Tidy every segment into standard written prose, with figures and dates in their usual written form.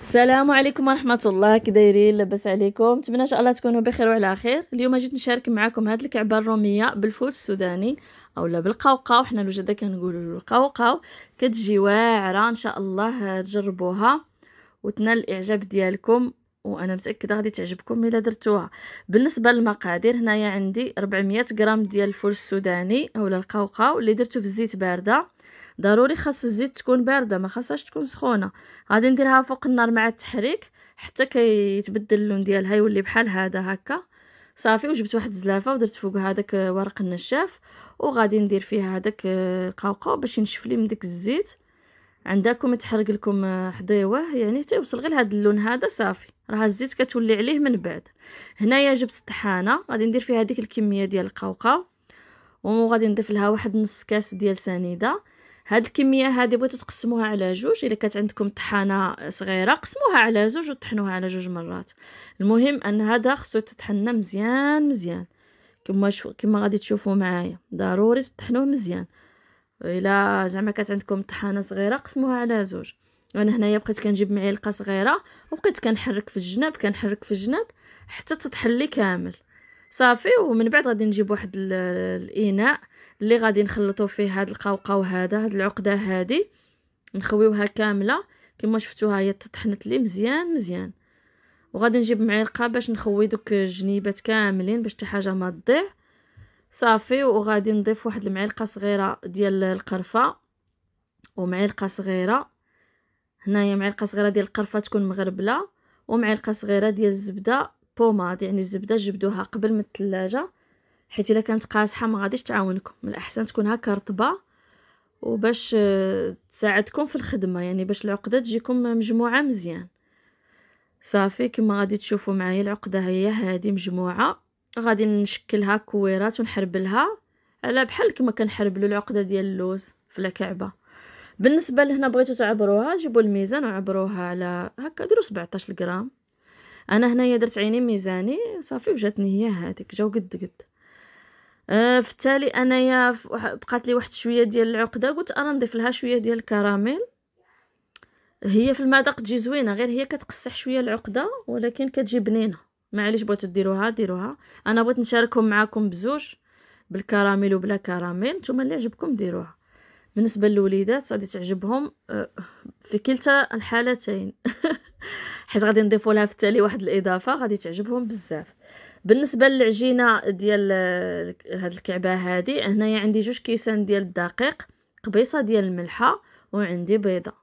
السلام عليكم ورحمة الله، كي دايرين؟ لاباس عليكم؟ نتمنى ان شاء الله تكونوا بخير وعلى خير. اليوم جيت نشارك معكم هاد الكعبة الرومية بالفول السوداني اولا بالقوقاو، حنا الوجده كنقولوا له القوقاو. كتجي واعرة ان شاء الله، تجربوها وتنال الاعجاب ديالكم، وانا متاكده غادي تعجبكم الا درتوها. بالنسبه للمقادير، هنايا عندي 400 غرام ديال الفول السوداني اولا القوقاو اللي درتو في الزيت بارده. ضروري خاص الزيت تكون بارده، ما خاصهاش تكون سخونه. غادي نديرها فوق النار مع التحريك حتى كيتبدل اللون ديالها، يولي بحال هذا هكا. صافي، وجبت واحد الزلافه ودرت فوقها هذاك ورق النشاف، وغادي ندير فيها هذاك القوقاو باش ينشف لي من داك الزيت. عندكم يتحرق لكم حديوه، يعني توصل غير هذا اللون هذا. صافي، راه الزيت كتولي عليه من بعد. هنايا جبت الطحانه، غادي ندير فيها هذيك الكميه ديال القوقاو، وغادي نضيف لها واحد نص كاس ديال سنيده. هاد الكميه هذه بغيتو تقسموها على جوج، الا كانت عندكم طحانه صغيره قسموها على جوج وطحنوها على جوج مرات. المهم ان هذا خصو يتطحن مزيان مزيان، كما غادي تشوفوا معايا. ضروري تطحنوه مزيان. الا زعما كانت عندكم طحانه صغيره قسموها على زوج. انا هنايا بقيت كنجيب معلقه صغيره وبقيت كنحرك في الجناب حتى تطحن لي كامل. صافي، ومن بعد غادي نجيب واحد الاناء اللي غادي نخلطوا فيه هاد القوقاو هاد العقده هادي، نخويوها كامله كما شفتوها هي تطحنت لي مزيان مزيان. وغادي نجيب معلقه باش نخوي دوك الجنيبات كاملين باش حتى حاجه ما تضيع. صافي، وغادي نضيف واحد المعلقه صغيره ديال القرفه، ومعلقه صغيره هنايا معلقه صغيره ديال القرفه تكون مغربله، ومعلقه صغيره ديال الزبده بوماد، يعني الزبده جبدوها قبل من الثلاجه، حيت الا كانت قاصحه ما غاديش تعاونكم. من الاحسن تكون هكا رطبه، وباش تساعدكم في الخدمه، يعني باش العقده تجيكم مجموعه مزيان. صافي، كما غادي تشوفوا معايا العقده هي هذه مجموعه. غادي نشكلها كويرات ونحربلها على بحال كما كنحربلوا العقده ديال اللوز في الكعبه. بالنسبه لهنا بغيتو تعبروها، جيبوا الميزان وعبروها على هكا، ديروا 17 غرام. انا هنايا درت عيني ميزاني صافي، وجاتني هي هذيك، جاو قد قد. في التالي انايا بقات لي واحد شويه ديال العقده، قلت انا نضيف لها شويه ديال الكراميل. هي في المذاق تجي زوينه، غير هي كتقصح شويه العقده ولكن كتجي بنينه. معليش بغيتو ديروها. انا بغيت نشاركهم معكم بزوج، بالكراميل وبلا كراميل، نتوما اللي عجبكم ديروها. بالنسبه للوليدات غادي تعجبهم في كلتا الحالتين حيت غادي نضيفوا لها في التالي واحد الاضافه غادي تعجبهم بزاف. بالنسبه للعجينه ديال هاد الكعبه هادي، هنايا عندي 2 كيسان ديال الدقيق، قبيصه ديال الملحه، وعندي بيضه.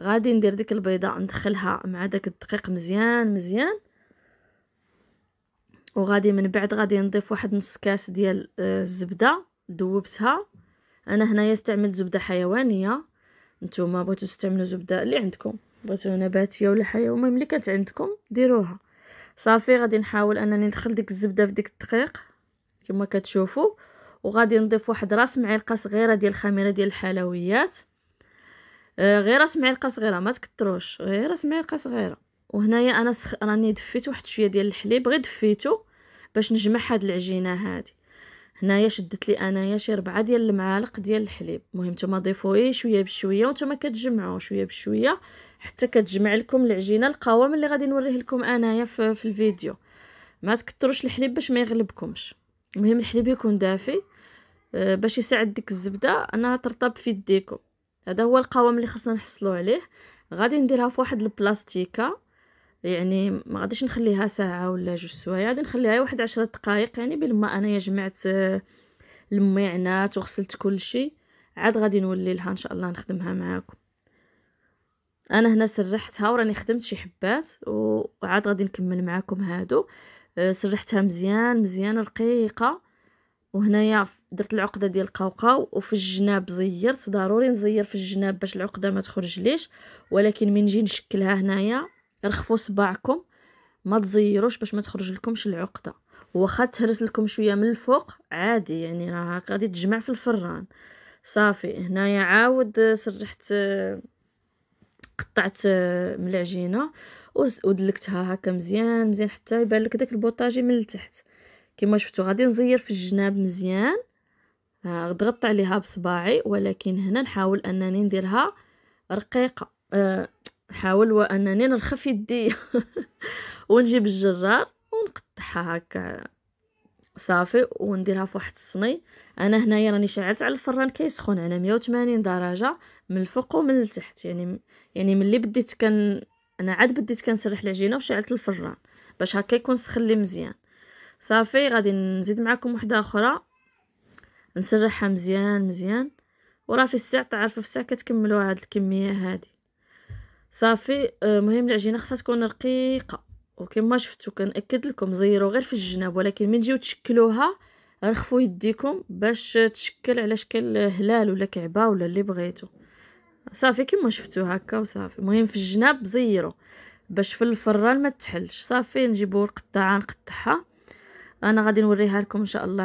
غادي ندير ديك البيضه ندخلها مع داك الدقيق مزيان مزيان، وغادي من بعد غادي نضيف واحد نص كاس ديال الزبده ذوبتها. انا هنايا استعملت زبده حيوانيه، نتوما بغيتو تستعملوا زبده اللي عندكم، بغيتو نباتيه ولا حيوانيه، المهم اللي كانت عندكم ديروها. صافي، غادي نحاول انني ندخل ديك الزبده في ديك الدقيق كما كتشوفوا، وغادي نضيف واحد راس معلقه صغيره ديال الخميره ديال الحلويات. غير راس معلقه صغيره، ما تكتروش، غير راس معلقه صغيره. وهنايا انا راني دفيت واحد شويه ديال الحليب، غير دفيته باش نجمع هاد العجينه هادي. هنايا شدت لي انايا شي 4 ديال المعالق ديال الحليب. المهم نتوما ضيفوا شويه بشويه، وانتوما كتجمعوا شويه بشويه حتى كتجمع لكم العجينه القوام اللي غادي نوريه لكم انايا في الفيديو. ما تكتروش الحليب باش ما يغلبكمش. المهم الحليب يكون دافي باش يساعد ديك الزبده انها ترطب في يديكم. هذا هو القوام اللي خصنا نحصلوا عليه. غادي نديرها في واحد البلاستيكه، يعني ما غاديش نخليها ساعه ولا 2 سوايع، غادي نخليها واحد 10 دقائق، يعني بلما انايا جمعت المعينات وغسلت كل شيء، عاد غادي نولي لها ان شاء الله نخدمها معاكم. انا هنا سرحتها وراني خدمت شي حبات، وعاد غادي نكمل معاكم هادو. سرحتها مزيان مزيان رقيقه. وهنايا درت العقده ديال القوقاو، وفي الجناب زيرت، ضروري نزير في الجناب باش العقده ما تخرج ليش. ولكن من نجي نشكلها هنايا رخفوا صباعكم، ما تزيروش باش ما تخرج لكمش العقده. واخا تهرس لكم شويه من الفوق عادي، يعني راه غادي تجمع في الفران. صافي، هنايا عاود سرحت، قطعت من العجينه ودلكتها هكا مزيان مزيان حتى يبان لك داك البوطاجي من التحت كما شفتوا. غادي نزير في الجناب مزيان، ضغطت عليها بصباعي، ولكن هنا نحاول انني نديرها رقيقه، نحاول وانني نرخف يدي ونجيب الجرار ونقطعها هكا صافي ونديرها في واحد الصني. انا هنايا راني شعلت على الفران كيسخن على 180 درجه من الفوق ومن التحت، يعني ملي بديت انا عاد بديت كنسرح العجينه وشعلت الفران باش هكا يكون سخن لي مزيان. صافي غادي نزيد معكم وحده اخرى نسرحها مزيان مزيان، وراه في الساعه تعرفوا في الساعه كتكملوا هاد الكميه هادي. صافي مهم العجينه خصها تكون رقيقه، وكما شفتوا كنأكد لكم زيروا غير في الجناب، ولكن من تجيو تشكلوها رخفوا يديكم باش تشكل على شكل هلال ولا كعبه ولا اللي بغيتو. صافي كما شفتوا هكا وصافي. المهم في الجناب زيروا باش في الفران ما تحلش. صافي نجيبوا القطعه نقطعها. انا غادي نوريها لكم ان شاء الله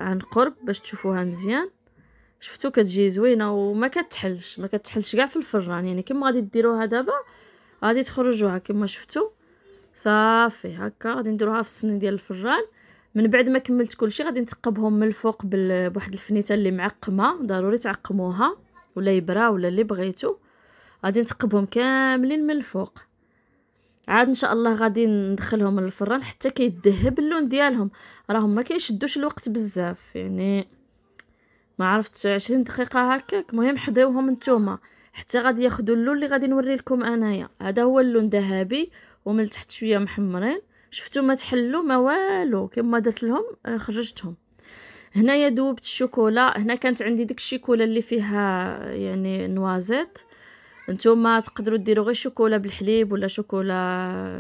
عن قرب باش تشوفوها مزيان. شفتوا كتجي زوينه وما كتحلش كاع في الفران، يعني كما غادي ديروها دابا غادي تخرجوها كما شفتوا. صافي هكا غادي نديروها في الصني ديال الفران. من بعد ما كملت كلشي غادي نتقبهم من الفوق بواحد الفنيته اللي معقمه، ضروري تعقموها ولا يبرا ولا اللي بغيتو. غادي نتقبهم كاملين من الفوق. عاد ان شاء الله غادي ندخلهم للفران حتى كيدهب اللون ديالهم. راهم ما كيشدوش الوقت بزاف، يعني ما عرفتش 20 دقيقه هكاك. المهم حضيوهم نتوما حتى غادي ياخذوا اللون اللي غادي نوري لكم انايا. هذا هو اللون ذهبي ومن التحت شويه محمرين. شفتوا ما تحلوا ما والو كما درت لهم خرجتهم. هنايا ذوبت الشوكولا. هنا كانت عندي ديك الشيكولا اللي فيها يعني نوازيت. نتوما تقدروا ديروا غير شوكولا بالحليب ولا شوكولا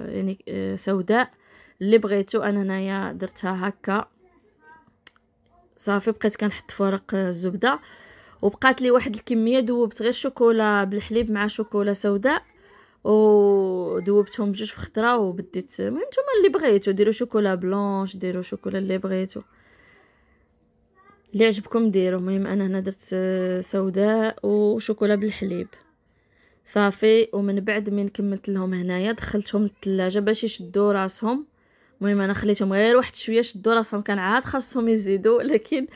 يعني سوداء اللي بغيتو. انا هنايا درتها هكا. صافي بقيت كنحط فرق الزبده وبقات لي واحد الكميه. ذوبت غير شوكولا بالحليب مع شوكولا سوداء ودوبتهم بجوج في خضره وبديت. المهم نتوما اللي بغيتو ديروا شوكولا بلونش، ديروا شوكولا اللي بغيتو اللي عجبكم ديروا. المهم انا هنا درت سوداء وشوكولا بالحليب. صافي ومن بعد من كملت لهم هنايا دخلتهم للثلاجه باش يشدوا راسهم. المهم انا خليتهم غير واحد شويه شدوا راسهم، كان عاد خاصهم يزيدوا لكن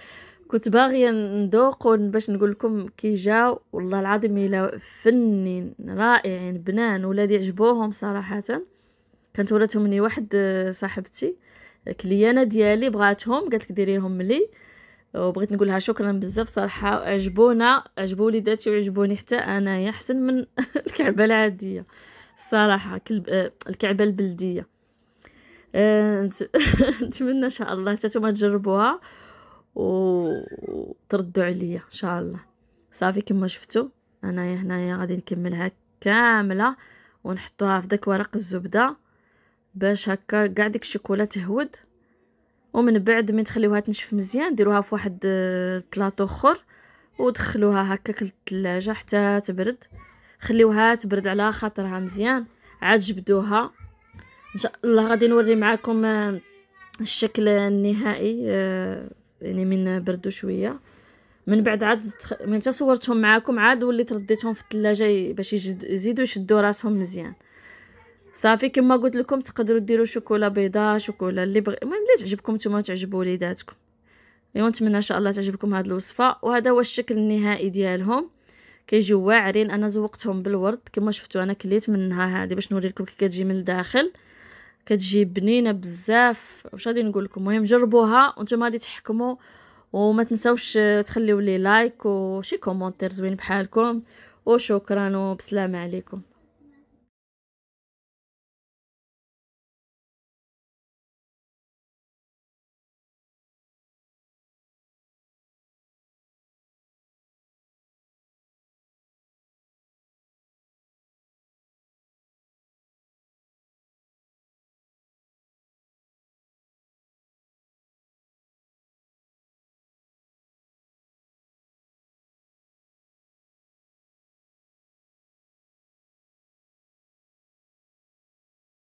كنت باغيه نذوق باش نقول لكم كي جاو والله العظيم الا فنين رائعين بنان. ولادي عجبوهم صراحه. كانت وراتهم مني واحد صاحبتي كليانه ديالي بغاتهم، قالت لك ديريهم لي وبغيت نقول لها شكرا بزاف صراحه. عجبوا وليداتي وعجبوني حتى انايا احسن من الكعبه العاديه صراحه. الكعبه البلديه. نتمنى ان شاء الله نتوما تجربوها وتردوا عليا ان شاء الله. صافي كما شفتوا انايا هنايا غادي نكملها كامله ونحطوها في داك ورق الزبده باش هكا كاع ديك الشوكولا تهود. ومن بعد من تخليوها تنشف مزيان ديروها في واحد بلاطو اخر ودخلوها هكاك للثلاجه حتى تبرد. خليوها تبرد على خاطرها مزيان عاد جبدوها. ان شاء الله غادي نوري معكم الشكل النهائي يعني من بردوا شويه. من بعد عاد من تصورتهم معكم عاد وليت رديتهم في الثلاجه باش يزيدوا يشدوا راسهم مزيان. صافي كما قلت لكم تقدروا ديروا شوكولا بيضاء شوكولا اللي المهم اللي تعجبكم نتوما تعجبوا وليداتكم. ايوا نتمنى ان شاء الله تعجبكم هذه الوصفه. وهذا هو الشكل النهائي ديالهم كيجيو واعرين. انا زوقتهم بالورد كما شفتوا. انا كليت منها هذه باش نوري لكم كي كتجي من الداخل. كتجي بنينه بزاف. واش غادي نقول لكم؟ المهم جربوها وانتم غادي تحكموا. وما تنساوش تخليوا لي لايك وشي كومونتير زوين بحالكم. وشكرا وبسلامه عليكم.